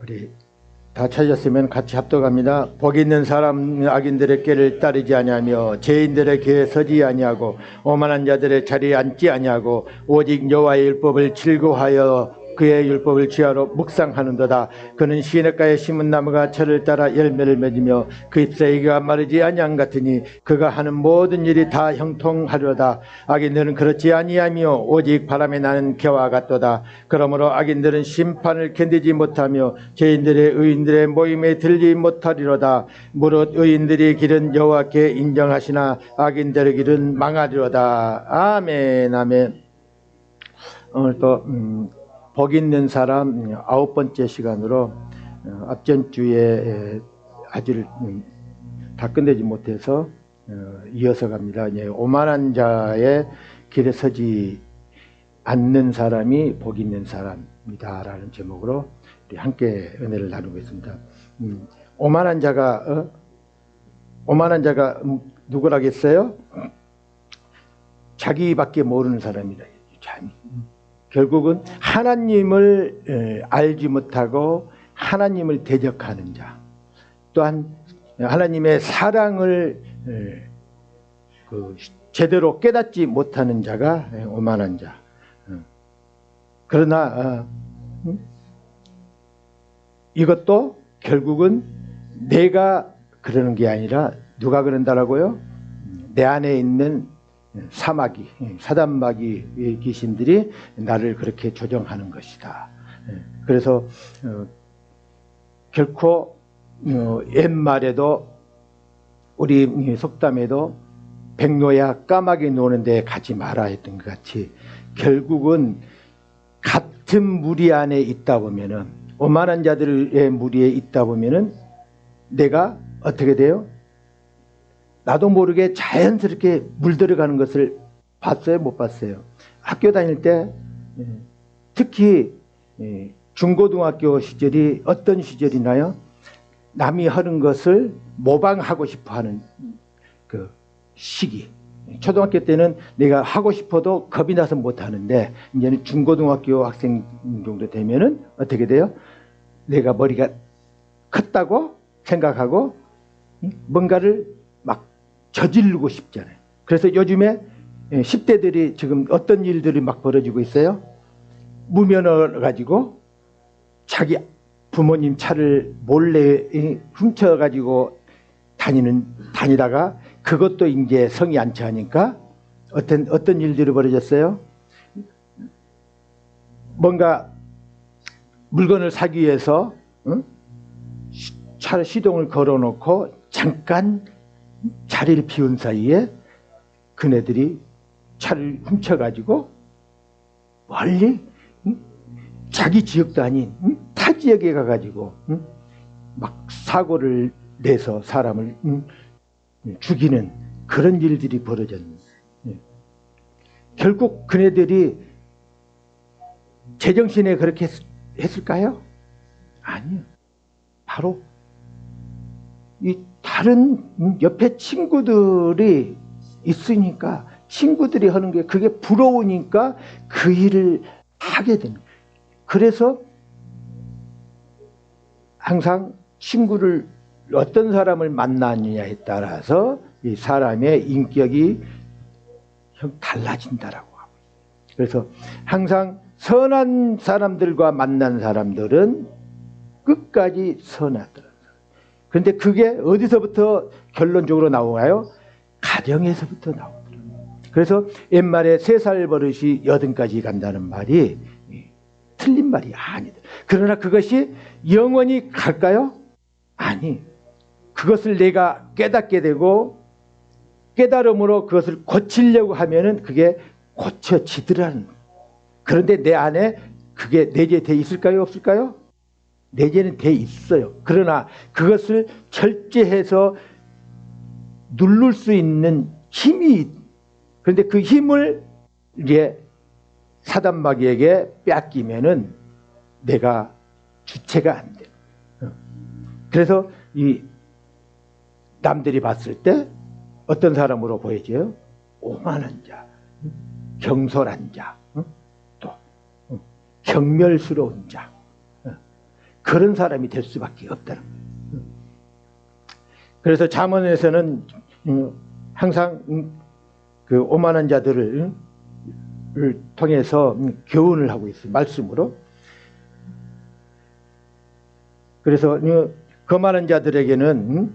우리 다 찾았으면 같이 합독합니다. 복 있는 사람 악인들의 꾀를 따르지 아니하며 죄인들의 궤에 서지 아니하고 오만한 자들의 자리에 앉지 아니하고 오직 여호와의 율법을 즐거워하여 그의 율법을 지하로 묵상하는도다. 그는 시냇가에 심은 나무가 철을 따라 열매를 맺으며 그 잎사귀가 이가 마르지 아니한 같으니 그가 하는 모든 일이 다 형통하려다. 악인들은 그렇지 아니하며 오직 바람에 나는 겨와 같도다. 그러므로 악인들은 심판을 견디지 못하며 죄인들의 의인들의 모임에 들지 못하리로다. 무릇 의인들의 길은 여호와께 인정하시나 악인들의 길은 망하리로다. 아멘. 아멘. 오늘 또 복 있는 사람 9번째 시간으로 앞전 주에 아직 다 끝내지 못해서 이어서 갑니다. 오만한 자의 길에 서지 않는 사람이 복 있는 사람이다 라는 제목으로 우리 함께 은혜를 나누고 있습니다. 오만한 자가 누구라겠어요? 자기밖에 모르는 사람이다. 결국은 하나님을 알지 못하고 하나님을 대적하는 자, 또한 하나님의 사랑을 제대로 깨닫지 못하는 자가 오만한 자. 그러나 이것도 결국은 내가 그러는 게 아니라 누가 그런다라고요? 내 안에 있는 사단마귀 귀신들이 나를 그렇게 조정하는 것이다. 그래서 결코 옛말에도 우리 속담에도 백로야 까마귀 노는 데 가지 마라 했던 것 같이 결국은 같은 무리 안에 있다 보면은 오만한 자들의 무리에 있다 보면은 내가 어떻게 돼요? 나도 모르게 자연스럽게 물들어가는 것을 봤어요? 못 봤어요? 학교 다닐 때 특히 중고등학교 시절이 어떤 시절이나요? 남이 하는 것을 모방하고 싶어하는 그 시기. 초등학교 때는 내가 하고 싶어도 겁이 나서 못하는데 이제는 중고등학교 학생 정도 되면은 어떻게 돼요? 내가 머리가 컸다고 생각하고 뭔가를 막 저지르고 싶잖아요. 그래서 요즘에 10대들이 지금 어떤 일들이 막 벌어지고 있어요? 무면허 가지고 자기 부모님 차를 몰래 훔쳐 가지고 다니다가 그것도 이제 성이 안 차니까 어떤 일들이 벌어졌어요? 뭔가 물건을 사기 위해서 차 시동을 걸어놓고 잠깐 자리를 비운 사이에 그네들이 차를 훔쳐가지고 멀리 자기 지역도 아닌 타 지역에 가가지고 막 사고를 내서 사람을 죽이는 그런 일들이 벌어졌는데 결국 그네들이 제정신에 그렇게 했을까요? 아니요. 바로 이 다른 옆에 친구들이 있으니까 친구들이 하는 게 그게 부러우니까 그 일을 하게 되는 거예요. 그래서 항상 친구를 어떤 사람을 만나느냐에 따라서 이 사람의 인격이 달라진다라고 하고 있어요. 그래서 항상 선한 사람들과 만난 사람들은 끝까지 선하더라. 그런데 그게 어디서부터 결론적으로 나오나요? 가정에서부터 나오더라고요. 그래서 옛말에 3살 버릇이 80까지 간다는 말이 틀린 말이 아니다. 그러나 그것이 영원히 갈까요? 아니. 그것을 내가 깨닫게 되고 깨달음으로 그것을 고치려고 하면은 그게 고쳐지더라는 거예요. 그런데 내 안에 그게 내재되어 있을까요? 없을까요? 내재는 돼 있어요. 그러나 그것을 절제해서 누를 수 있는 힘이, 그런데 그 힘을 이제 사단마귀에게 뺏기면은 내가 주체가 안 돼요. 그래서 이 남들이 봤을 때 어떤 사람으로 보여져요? 오만한 자, 경솔한 자, 또 경멸스러운 자. 그런 사람이 될 수밖에 없다는 거예요. 그래서 잠언에서는 항상 그 오만한 자들을 통해서 교훈을 하고 있어요. 말씀으로. 그래서 거만한 자들에게는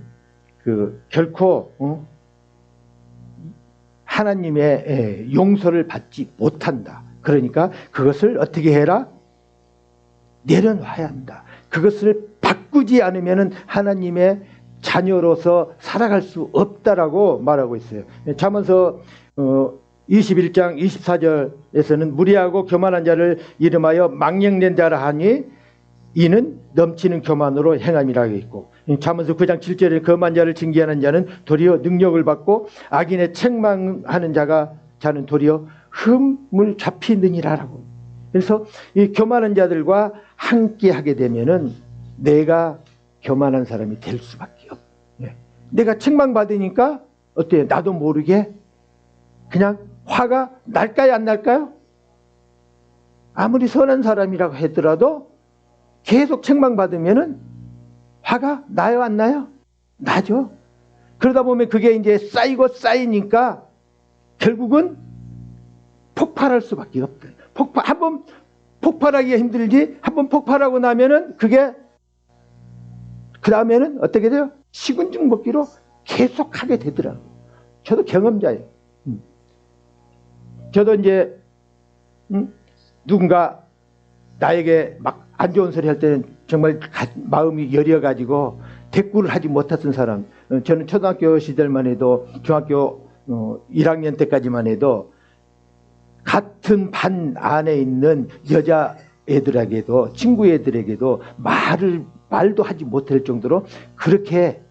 결코 하나님의 용서를 받지 못한다. 그러니까 그것을 어떻게 해라? 내려놔야 한다. 그것을 바꾸지 않으면 하나님의 자녀로서 살아갈 수 없다라고 말하고 있어요. 잠언서 21장 24절에서는 무리하고 교만한 자를 이름하여 망령된 자라 하니 이는 넘치는 교만으로 행함이라고 있고, 잠언서 9장 7절에 거만한 자를 징계하는 자는 도리어 능력을 받고 악인의 책망하는 자는 도리어 흠을 잡히느니라라고. 그래서 이 교만한 자들과 함께 하게 되면은 내가 교만한 사람이 될 수밖에 없어요. 내가 책망받으니까 어때요? 나도 모르게 그냥 화가 날까요, 안 날까요? 아무리 선한 사람이라고 하더라도 계속 책망받으면은 화가 나요, 안 나요? 나죠. 그러다 보면 그게 이제 쌓이고 쌓이니까 결국은 폭발할 수밖에 없어요. 한번 폭발하기가 힘들지, 한번 폭발하고 나면은 그게 그 다음에는 어떻게 돼요? 식은죽 먹기로 계속 하게 되더라고요. 저도 경험자예요. 저도 이제 누군가 나에게 막 안 좋은 소리 할 때는 정말 마음이 여려가지고 대꾸를 하지 못했던 사람. 저는 초등학교 시절만 해도 중학교 1학년 때까지만 해도 같은 반 안에 있는 여자애들에게도 친구 애들에게도 말도 하지 못할 정도로 그렇게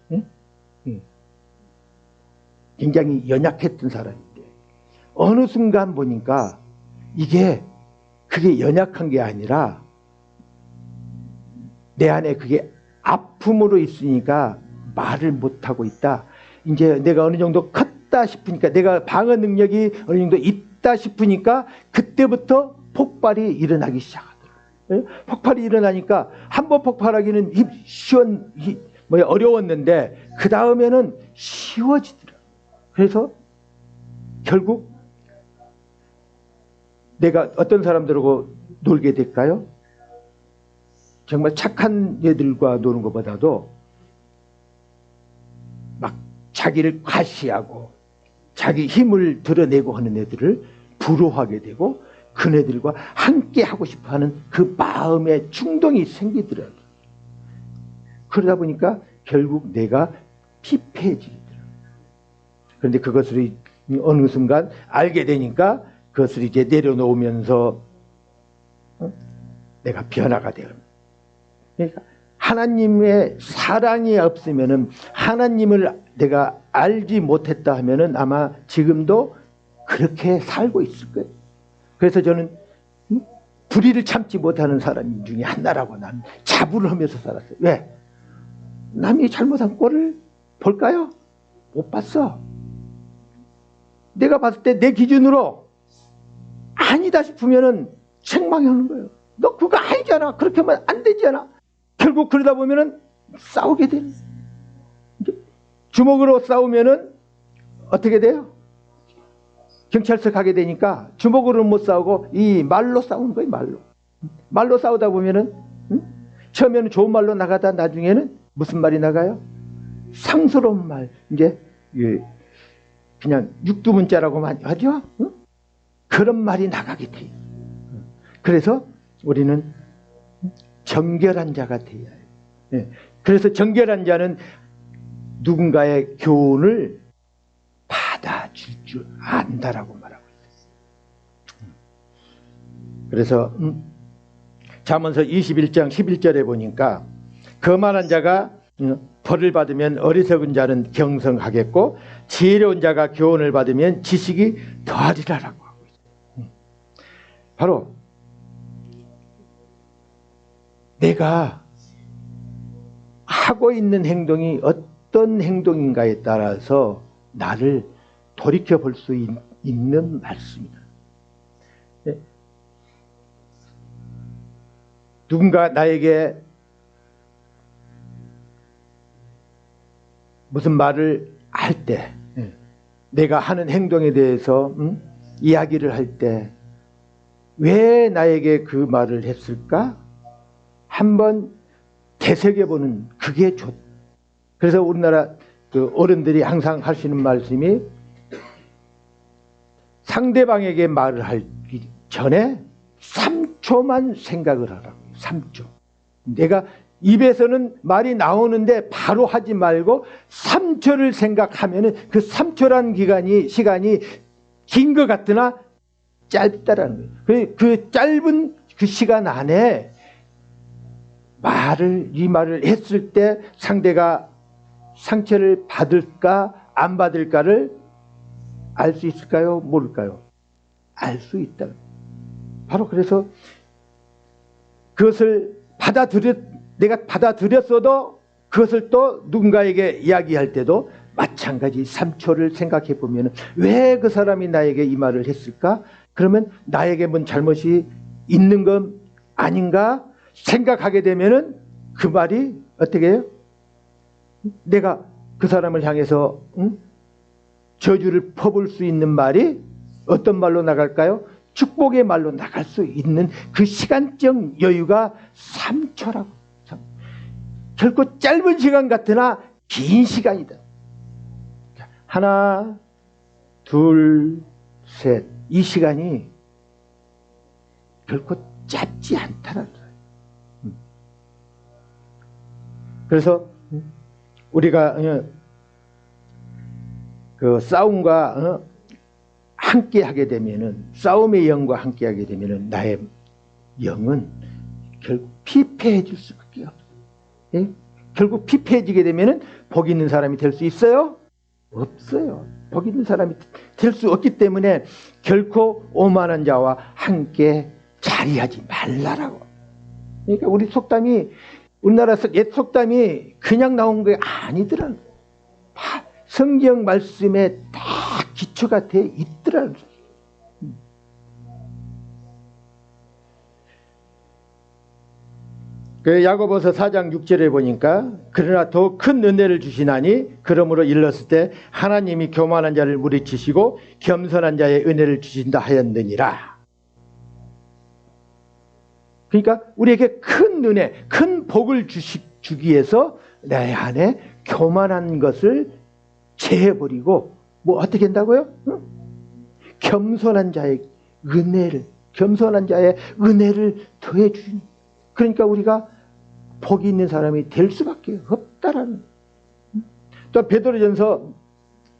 굉장히 연약했던 사람인데 어느 순간 보니까 그게 연약한 게 아니라 내 안에 그게 아픔으로 있으니까 말을 못하고 있다. 이제 내가 어느 정도 컸다 싶으니까, 내가 방어 능력이 어느 정도 있다 싶으니까 그때부터 폭발이 일어나기 시작하더라고요. 폭발이 일어나니까 한번 폭발하기는 어려웠는데 그 다음에는 쉬워지더라고요. 그래서 결국 내가 어떤 사람들하고 놀게 될까요? 정말 착한 애들과 노는 것보다도 막 자기를 과시하고 자기 힘을 드러내고 하는 애들을 부러워하게 되고 그네들과 함께 하고 싶어하는 그 마음의 충동이 생기더라고요. 그러다 보니까 결국 내가 피폐해지더라고요. 그런데 그것을 어느 순간 알게 되니까 그것을 이제 내려놓으면서 내가 변화가 되는. 그러니까 하나님의 사랑이 없으면은, 하나님을 내가 알지 못했다 하면은 아마 지금도 그렇게 살고 있을 거예요. 그래서 저는 불의를 참지 못하는 사람 중에 하나라고 난 자부를 하면서 살았어요. 왜? 남이 잘못한 꼴을 볼까요? 못 봤어. 내가 봤을 때 내 기준으로 아니다 싶으면은 책망하는 거예요. 너 그거 아니잖아. 그렇게 하면 안 되잖아. 결국 그러다 보면은 싸우게 돼요. 주먹으로 싸우면은 어떻게 돼요? 경찰서 가게 되니까 주먹으로는 못 싸우고 이 말로 싸우는 거예요. 말로 싸우다 보면은 처음에는 좋은 말로 나가다 나중에는 무슨 말이 나가요? 상스러운 말. 이제 그냥 육두문자라고 하죠. 그런 말이 나가게 돼요. 그래서 우리는 정결한 자가 되어야 해요. 그래서 정결한 자는 누군가의 교훈을 받아줄 줄 안다라고 말하고 있어요. 그래서 잠언서 21장 11절에 보니까 거만한 자가 벌을 받으면 어리석은 자는 경성하겠고 지혜로운 자가 교훈을 받으면 지식이 더하리라라고 하고 있어요. 바로 내가 하고 있는 행동이 어떤 행동인가에 따라서 나를 돌이켜 볼 수 있는 말씀이다. 누군가 나에게 무슨 말을 할 때, 내가 하는 행동에 대해서 이야기를 할 때 왜 나에게 그 말을 했을까? 한번 되새겨보는 그게 좋. 그래서 우리나라 그 어른들이 항상 하시는 말씀이 상대방에게 말을 하기 전에 3초만 생각을 하라고. 3초. 내가 입에서는 말이 나오는데 바로 하지 말고 3초를 생각하면은 그 3초란 시간이 긴 것 같으나 짧다라는 거예요. 그 짧은 그 시간 안에 이 말을 했을 때 상대가 상처를 받을까 안 받을까를 알 수 있을까요? 모를까요? 알 수 있다. 바로 그래서 그것을 내가 받아들였어도 그것을 또 누군가에게 이야기할 때도 마찬가지 3초를 생각해 보면 왜 그 사람이 나에게 이 말을 했을까? 그러면 나에게 뭔 잘못이 있는 건 아닌가 생각하게 되면은 그 말이 어떻게 해요? 내가 그 사람을 향해서 저주를 퍼볼 수 있는 말이 어떤 말로 나갈까요? 축복의 말로 나갈 수 있는 그 시간적 여유가 3초라고. 결코 짧은 시간 같으나 긴 시간이다. 하나, 둘, 셋. 이 시간이 결코 짧지 않다는 거예요. 그래서 우리가 그 싸움과 함께 하게 되면은, 싸움의 영과 함께 하게 되면은 나의 영은 결국 피폐해질 수밖에 없어요. 예? 결국 피폐해지게 되면은 복 있는 사람이 될 수 있어요? 없어요. 복 있는 사람이 될 수 없기 때문에 결코 오만한 자와 함께 자리하지 말라라고. 그러니까 우리나라 옛 속담이 그냥 나온 게 아니더라고요. 성경 말씀에 다 기초가 돼 있더라고요. 그 야고보서 4장 6절에 보니까 그러나 더 큰 은혜를 주시나니 그러므로 일렀을 때 하나님이 교만한 자를 물리치시고 겸손한 자의 은혜를 주신다 하였느니라. 그러니까 우리에게 큰 은혜, 큰 복을 주기 위해서 내 안에 교만한 것을 제해버리고 뭐 어떻게 한다고요? 겸손한 자의 은혜를 더해 주신. 그러니까 우리가 복이 있는 사람이 될 수밖에 없다라는. 또 베드로전서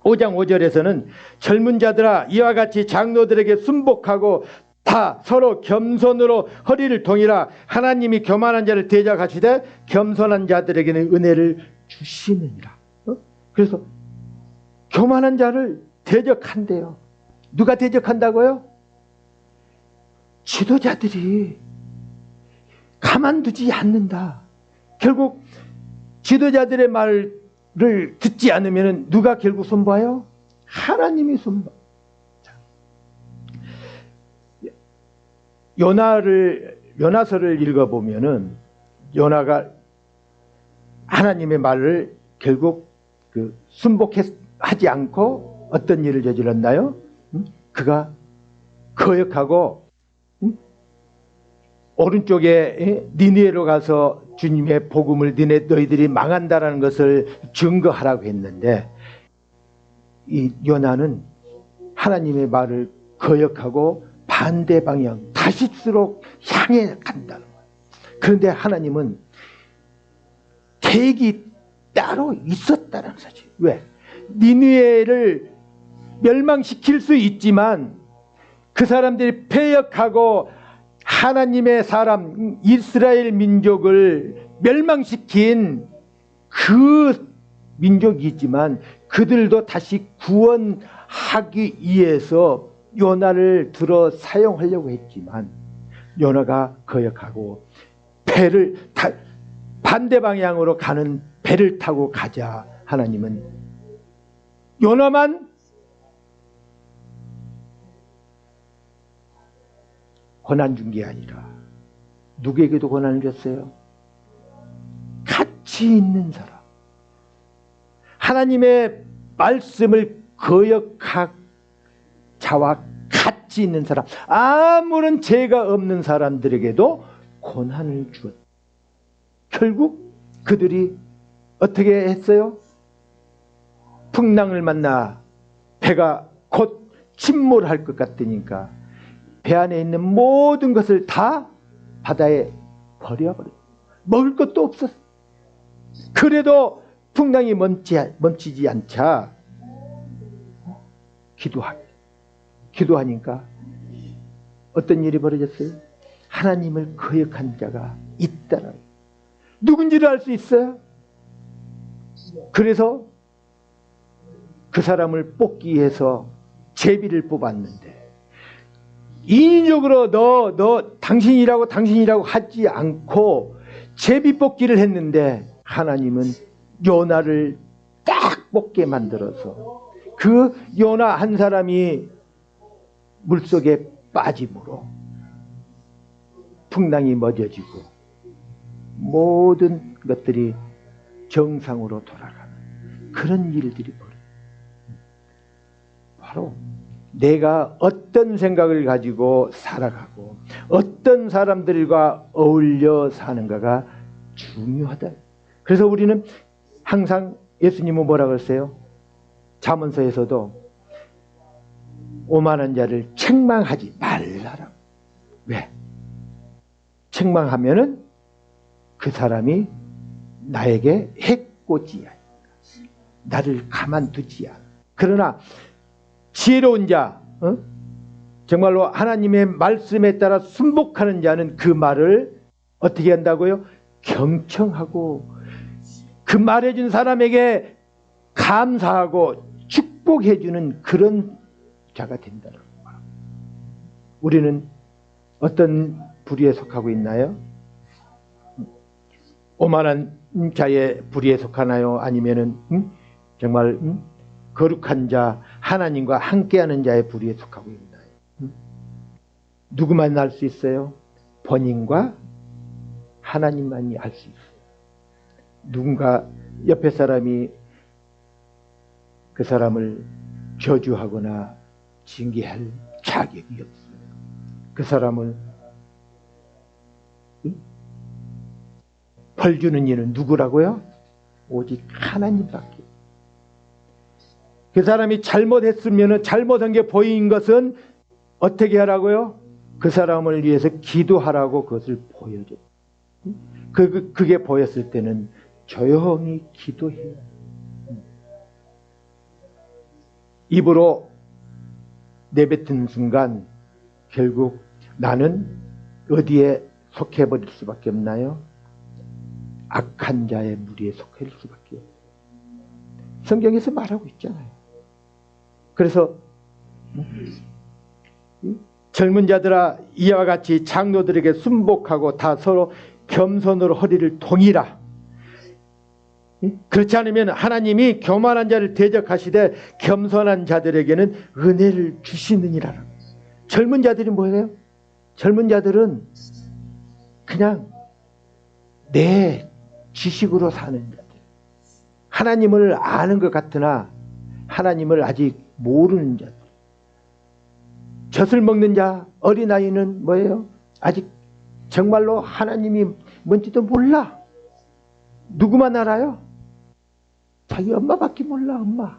5장 5절에서는 젊은 자들아 이와 같이 장로들에게 순복하고 다 서로 겸손으로 허리를 동이라. 하나님이 교만한 자를 대적하시되 겸손한 자들에게는 은혜를 주시느니라. 그래서 교만한 자를 대적한대요. 누가 대적한다고요? 지도자들이 가만두지 않는다. 결국 지도자들의 말을 듣지 않으면 누가 결국 손봐요? 하나님이 손봐. 요나서를 읽어보면은 요나가 하나님의 말을 결국 순복하지 않고 어떤 일을 저질렀나요? 그가 거역하고 오른쪽에 니느웨로 가서 주님의 복음을 너희들이 망한다라는 것을 증거하라고 했는데 이 요나는 하나님의 말을 거역하고 반대 방향 다시스로 향해 간다는 거예요. 그런데 하나님은 계획이 따로 있었다는 사실. 왜? 니느웨를 멸망시킬 수 있지만 그 사람들이 패역하고 하나님의 사람 이스라엘 민족을 멸망시킨 그 민족이지만 그들도 다시 구원하기 위해서 요나를 들어 사용하려고 했지만 요나가 거역하고 반대 방향으로 가는 배를 타고 가자 하나님은 요나만 고난 준 게 아니라 누구에게도 고난을 줬어요? 같이 있는 사람, 하나님의 말씀을 거역한 자와 같이 있는 사람, 아무런 죄가 없는 사람들에게도 고난을 주었다. 결국 그들이 어떻게 했어요? 풍랑을 만나 배가 곧 침몰할 것 같으니까 배 안에 있는 모든 것을 다 바다에 버려버렸어요. 먹을 것도 없었어요. 그래도 풍랑이 멈추지 않자 기도하니까 어떤 일이 벌어졌어요? 하나님을 거역한 자가 있다라고. 누군지를 알 수 있어요. 그래서 그 사람을 뽑기 위해서 제비를 뽑았는데, 인위적으로 당신이라고 하지 않고 제비 뽑기를 했는데, 하나님은 요나를 딱 뽑게 만들어서 그 요나 한 사람이 물속에 빠짐으로 풍랑이 멎어지고 모든 것들이 정상으로 돌아가는 그런 일들이 벌어져요. 바로 내가 어떤 생각을 가지고 살아가고 어떤 사람들과 어울려 사는가가 중요하다. 그래서 우리는 항상 예수님은 뭐라고 그랬어요? 잠언서에서도 오만한 자를 책망하지 말라라고. 왜? 책망하면은 그 사람이 나에게 해코지 않아. 나를 가만두지 않아. 그러나 지혜로운 자, 정말로 하나님의 말씀에 따라 순복하는 자는 그 말을 어떻게 한다고요? 경청하고 그 말해준 사람에게 감사하고 축복해주는 그런 자가 된다는 거예요. 우리는 어떤 부류에 속하고 있나요? 오만한 자의 부류에 속하나요? 아니면은 정말 거룩한 자, 하나님과 함께하는 자의 부류에 속하고 있나요? 누구만 알 수 있어요? 본인과 하나님만이 알 수 있어요. 누군가 옆에 사람이 그 사람을 저주하거나 징계할 자격이 없어요. 그 사람을 벌 주는 이는 누구라고요? 오직 하나님밖에. 그 사람이 잘못했으면 잘못한 게 보인 것은 어떻게 하라고요? 그 사람을 위해서 기도하라고 그것을 보여줘. 그게 보였을 때는 조용히 기도해요. 입으로 내뱉은 순간 결국 나는 어디에 속해버릴 수밖에 없나요? 악한 자의 무리에 속할 수밖에 없어요. 성경에서 말하고 있잖아요. 그래서 젊은 자들아 이와 같이 장로들에게 순복하고 다 서로 겸손으로 허리를 동이라. 그렇지 않으면 하나님이 교만한 자를 대적하시되 겸손한 자들에게는 은혜를 주시느니라. 젊은 자들이 뭐예요? 젊은 자들은 그냥 내 지식으로 사는 자들. 하나님을 아는 것 같으나 하나님을 아직 모르는 자들. 젖을 먹는 자, 어린아이는 뭐예요? 아직 정말로 하나님이 뭔지도 몰라. 누구만 알아요? 자기 엄마밖에 몰라. 엄마.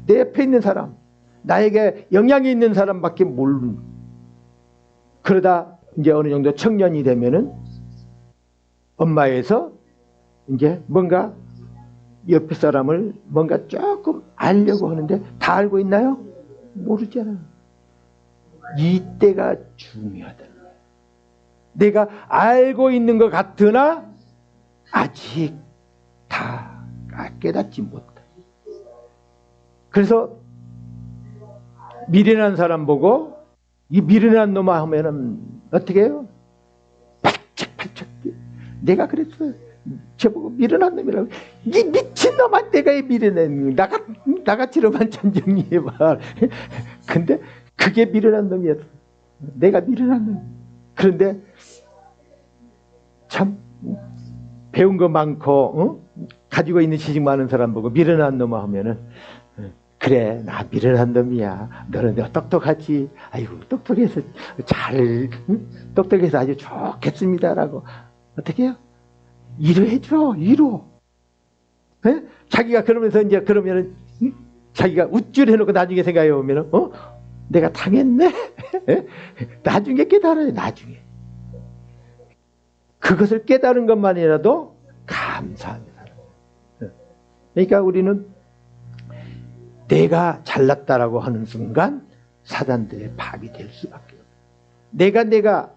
내 옆에 있는 사람, 나에게 영향이 있는 사람밖에 모르는. 그러다 이제 어느 정도 청년이 되면은 엄마에서 이제 뭔가 옆에 사람을 뭔가 조금 알려고 하는데 다 알고 있나요? 모르잖아요. 이때가 중요하다. 내가 알고 있는 것 같으나 아직 다 깨닫지 못해. 그래서 미련한 사람 보고 이 미련한 놈아 하면은 어떻게 해요? 팔짝팔짝. 내가 그랬어요. 저보고 미련한 놈이라고. 이 미친놈아, 내가 이 미련한 놈. 나같이로만 전정리해봐. 근데 그게 미련한 놈이었어. 내가 미련한 놈. 그런데 참 배운 거 많고 가지고 있는 지식 많은 사람 보고 미련한 놈아 하면은 그래 나 미련한 놈이야. 너는 내가 똑똑하지. 아이고 똑똑해서 똑똑해서 아주 좋겠습니다라고 어떻게 해요? 위로해줘. 위로. 에? 자기가 그러면서 이제 그러면은 자기가 우쭐해놓고 나중에 생각해 보면은 내가 당했네. 나중에 깨달아요. 나중에 그것을 깨달은 것만이라도 감사합니다. 그러니까 우리는 내가 잘났다라고 하는 순간 사단들의 밥이 될 수밖에 없어요. 내가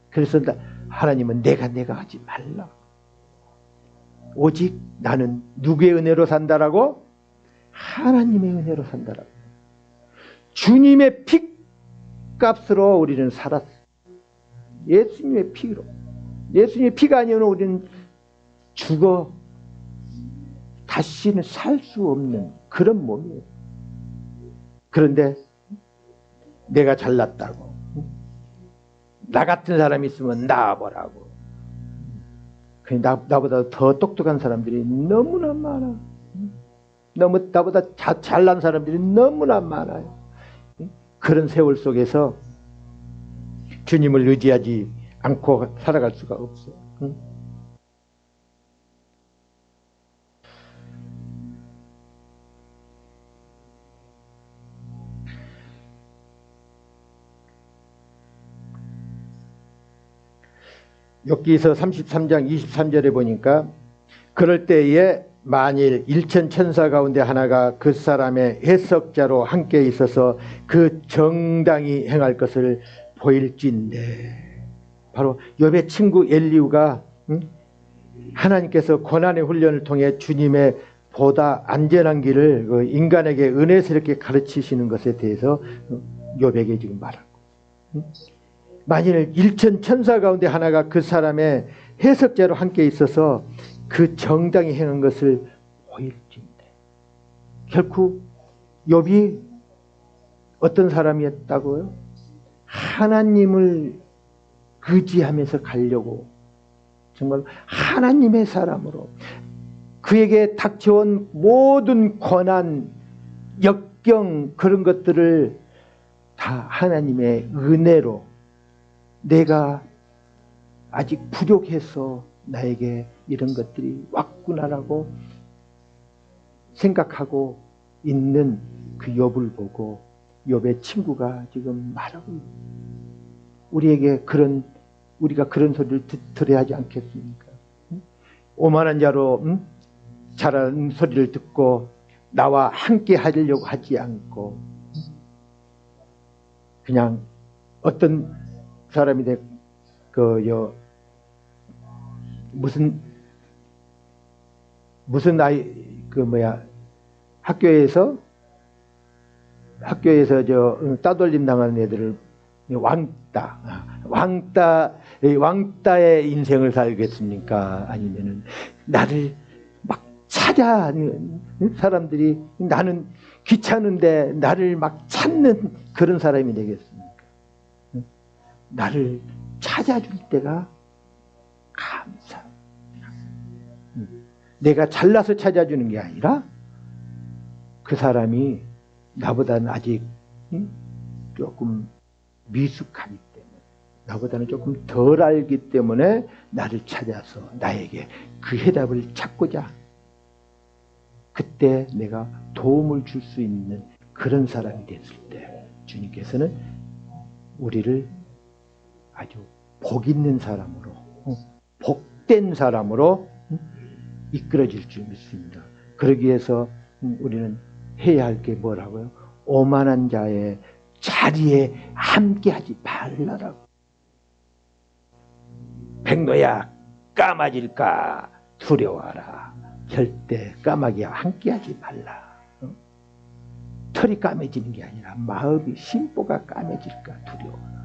그래서 하나님은 내가 하지 말라. 오직 나는 누구의 은혜로 산다라고? 하나님의 은혜로 산다라고. 주님의 피값으로 우리는 살았어요. 예수님의 피로. 예수님의 피가 아니면 우리는 죽어 다시는 살 수 없는 그런 몸이에요. 그런데 내가 잘났다고 나 같은 사람이 있으면 나와보라고. 나보다 더 똑똑한 사람들이 너무나 많아. 너무 나보다 잘난 사람들이 너무나 많아요. 그런 세월 속에서 주님을 의지하지 않고 살아갈 수가 없어요. 욥기서 33장 23절에 보니까 그럴 때에 만일 일천 천사 가운데 하나가 그 사람의 해석자로 함께 있어서 그 정당히 행할 것을 보일진대. 바로 욥의 친구 엘리후가 하나님께서 고난의 훈련을 통해 주님의 보다 안전한 길을 인간에게 은혜스럽게 가르치시는 것에 대해서 욥에게 지금 말하고, 만일 일천 천사 가운데 하나가 그 사람의 해석자로 함께 있어서 그 정당히 행한 것을 보일진대. 결코 욥이 어떤 사람이었다고요? 하나님을 의지하면서 가려고 정말 하나님의 사람으로 그에게 닥쳐온 모든 고난, 역경 그런 것들을 다 하나님의 은혜로 내가 아직 부족해서 나에게 이런 것들이 왔구나라고 생각하고 있는 그 욥을 보고 욥의 친구가 지금 말하고 있는, 우리가 그런 소리를 들어야 하지 않겠습니까? 오만한 자로 잘하는 소리를 듣고 나와 함께 하려고 하지 않고 그냥 어떤 사람이 무슨 학교에서 따돌림 당하는 애들을 왕따의 인생을 살겠습니까? 아니면은 나를 막 찾아하는 사람들이 나는 귀찮은데 나를 막 찾는 그런 사람이 되겠습니까? 나를 찾아줄 때가 감사. 내가 잘나서 찾아주는 게 아니라 그 사람이 나보다는 아직 조금 미숙하기 때문에, 나보다는 조금 덜 알기 때문에 나를 찾아서 나에게 그 해답을 찾고자, 그때 내가 도움을 줄 수 있는 그런 사람이 됐을 때 주님께서는 우리를 아주 복 있는 사람으로, 복된 사람으로 이끌어 줄 줄 믿습니다. 그러기 위해서 우리는 해야 할 게 뭐라고요? 오만한 자의 자리에 함께하지 말라라고. 백로야 까마질까 두려워하라. 절대 까마귀와 함께하지 말라. 털이 까매지는 게 아니라 마음이 심보가 까매질까 두려워하라.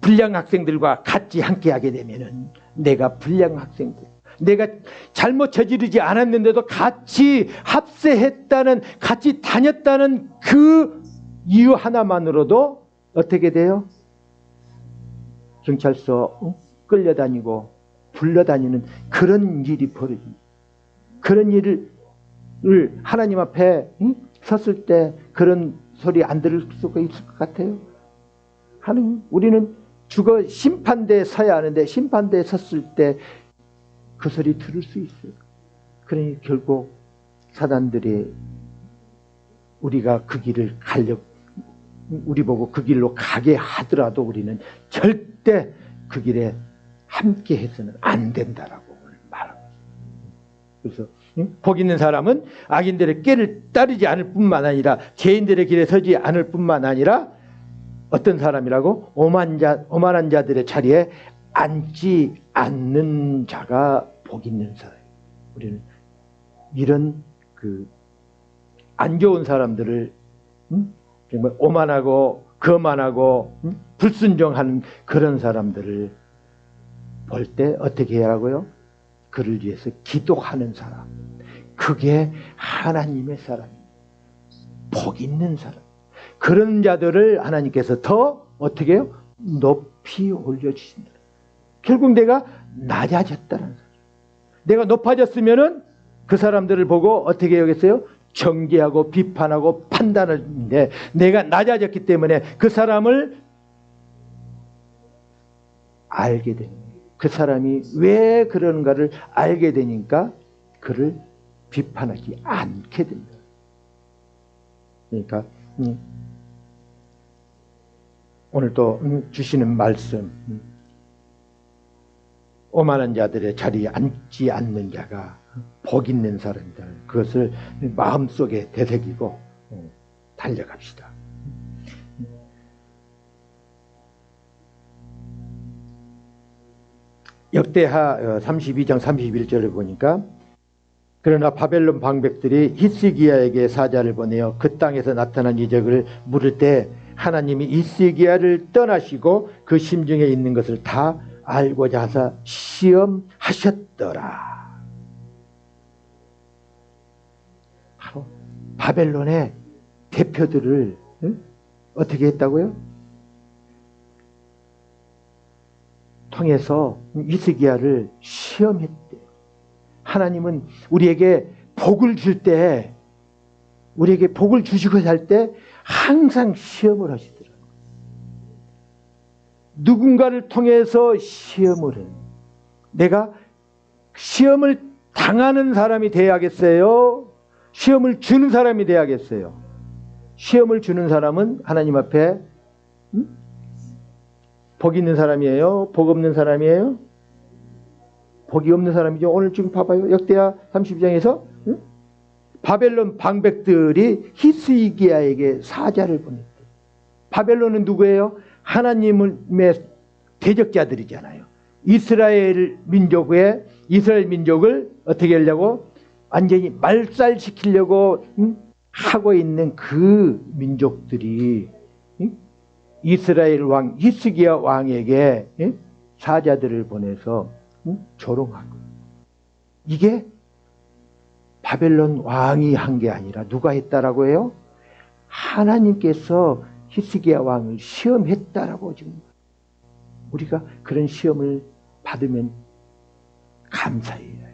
불량 학생들과 같이 함께하게 되면은 내가 불량 학생들, 내가 잘못 저지르지 않았는데도 같이 합세했다는, 같이 다녔다는 그 이유 하나만으로도 어떻게 돼요? 경찰서 끌려다니고 굴러다니는 그런 일이 벌어집니다. 그런 일을 하나님 앞에 섰을 때 그런 소리 안 들을 수가 있을 것 같아요? 하나님, 우리는 죽어 심판대에 서야 하는데 심판대에 섰을 때 그 소리 들을 수 있어요. 그러니 결국 사단들이 우리가 그 길을 우리 보고 그 길로 가게 하더라도 우리는 절대 그 길에 함께 해서는 안 된다라고 말하고 있어요. 그래서 복 있는 사람은 악인들의 꾀를 따르지 않을 뿐만 아니라 죄인들의 길에 서지 않을 뿐만 아니라 어떤 사람이라고? 오만한 자들의 자리에 앉지 않는 자가 복 있는 사람이에요. 우리는 이런 안 좋은 사람들을 정말 오만하고 거만하고 불순종하는 그런 사람들을 볼 때 어떻게 해야 하고요? 그를 위해서 기도하는 사람. 그게 하나님의 사람입니다. 복 있는 사람. 그런 자들을 하나님께서 더 어떻게 해요? 높이 올려주신다. 결국 내가 낮아졌다는 사람. 내가 높아졌으면은 그 사람들을 보고 어떻게 여겼어요? 정죄하고 비판하고 판단하는데 내가 낮아졌기 때문에 그 사람을 알게 되는 거예요. 그 사람이 왜 그런가를 알게 되니까 그를 비판하지 않게 된다. 그러니까 오늘 또 주시는 말씀, 오만한 자들의 자리에 앉지 않는 자가 복 있는 사람이다. 그것을 마음속에 되새기고 달려갑시다. 역대하 32장 31절을 보니까 그러나 바벨론 방백들이 히스기야에게 사자를 보내어 그 땅에서 나타난 이적을 물을 때 하나님이 히스기야를 떠나시고 그 심중에 있는 것을 다 알고자 하사 시험하셨더라. 바로 바벨론의 대표들을 어떻게 했다고요? 통해서 히스기야를 시험했대요. 하나님은 우리에게 복을 줄 때, 우리에게 복을 주시고 살 때 항상 시험을 하시더라고요. 누군가를 통해서 시험을 해요. 내가 시험을 당하는 사람이 돼야겠어요? 시험을 주는 사람이 돼야겠어요? 시험을 주는 사람은 하나님 앞에 복 있는 사람이에요? 복 없는 사람이에요? 복이 없는 사람이죠. 오늘 지금 봐봐요. 역대하 32장에서 바벨론 방백들이 히스기야에게 사자를 보냈대요. 바벨론은 누구예요? 하나님의 대적자들이잖아요. 이스라엘 민족을 어떻게 하려고? 완전히 말살시키려고 하고 있는 그 민족들이 이스라엘 왕 히스기야 왕에게 사자들을 보내서 조롱하고, 이게 바벨론 왕이 한 게 아니라 누가 했다라고 해요? 하나님께서 히스기야 왕을 시험했다라고 지금. 우리가 그런 시험을 받으면 감사해야 해요.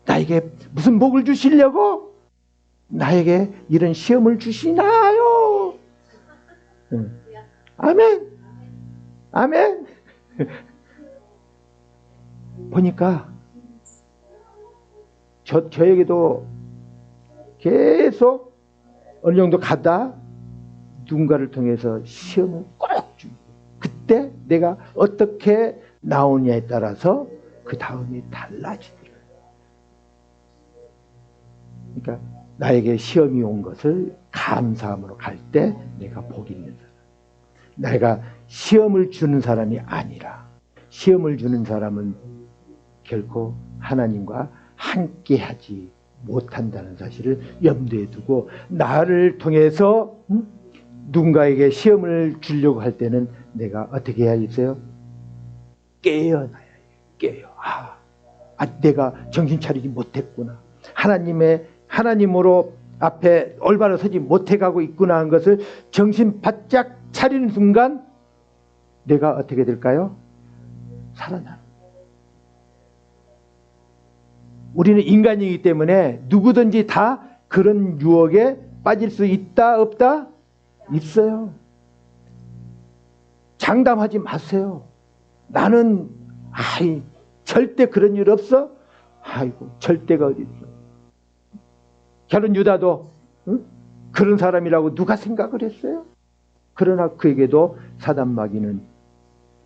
나에게 무슨 복을 주시려고 나에게 이런 시험을 주시나요? 아멘. 아멘. 보니까 저에게도 계속 어느 정도 가다 누군가를 통해서 시험을 꼭 줍니다. 그때 내가 어떻게 나오냐에 따라서 그 다음이 달라지더라고요. 그러니까 나에게 시험이 온 것을 감사함으로 갈 때 내가 복 있는 사람. 내가 시험을 주는 사람이 아니라, 시험을 주는 사람은 결코 하나님과 함께하지 못한다는 사실을 염두에 두고 나를 통해서 누군가에게 시험을 주려고 할 때는 내가 어떻게 해야겠어요? 깨어나야 해요. 깨어. 내가 정신 차리지 못했구나. 하나님으로 앞에 올바로 서지 못해가고 있구나 하는 것을 정신 바짝 차리는 순간 내가 어떻게 될까요? 살아나. 우리는 인간이기 때문에 누구든지 다 그런 유혹에 빠질 수 있다 없다? 있어요. 장담하지 마세요. 나는 절대 그런 일 없어? 아이고 절대가 어디 있어. 결혼 유다도 그런 사람이라고 누가 생각을 했어요? 그러나 그에게도 사단 마귀는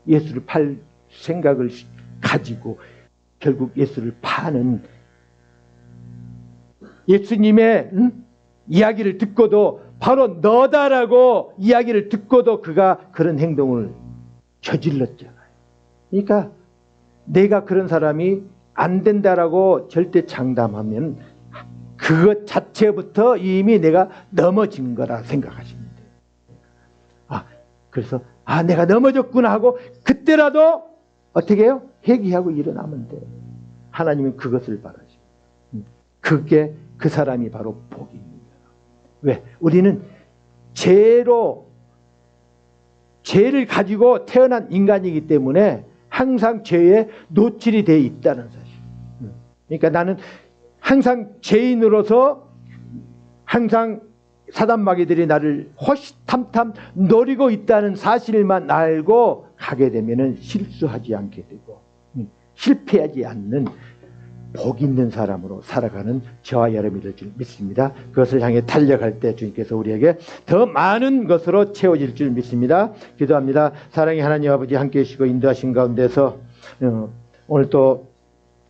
예수를 팔 생각을 가지고 결국 예수를 파는, 예수님의 이야기를 듣고도 바로 너다라고 이야기를 듣고도 그가 그런 행동을 저질렀잖아요. 그러니까 내가 그런 사람이 안 된다라고 절대 장담하면 그것 자체부터 이미 내가 넘어진 거라 생각하시면 돼요. 그래서 내가 넘어졌구나 하고 그때라도 어떻게 해요? 회개하고 일어나면 돼요. 하나님은 그것을 바라십니다. 그게 그 사람이 바로 복입니다. 왜? 우리는 죄를 가지고 태어난 인간이기 때문에 항상 죄에 노출이 되어 있다는 사실. 그러니까 나는 항상 죄인으로서 항상 사단마귀들이 나를 호시탐탐 노리고 있다는 사실만 알고 가게 되면 실수하지 않게 되고 실패하지 않는 복 있는 사람으로 살아가는 저와 여러분이 줄 믿습니다. 그것을 향해 달려갈 때 주님께서 우리에게 더 많은 것으로 채워질 줄 믿습니다. 기도합니다. 사랑의 하나님 아버지, 함께 계시고 인도하신 가운데서 오늘 또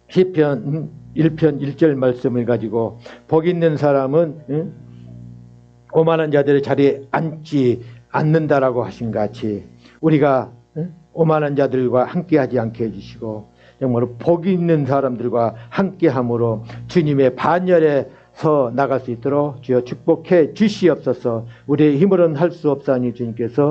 시편 1편 1절 말씀을 가지고 복 있는 사람은 오만한 자들의 자리에 앉지 않는다라고 하신 같이 우리가 오만한 자들과 함께하지 않게 해주시고 정말로 복 있는 사람들과 함께함으로 주님의 반열에 서 나갈 수 있도록 주여 축복해 주시옵소서. 우리의 힘으로는 할 수 없사니 주님께서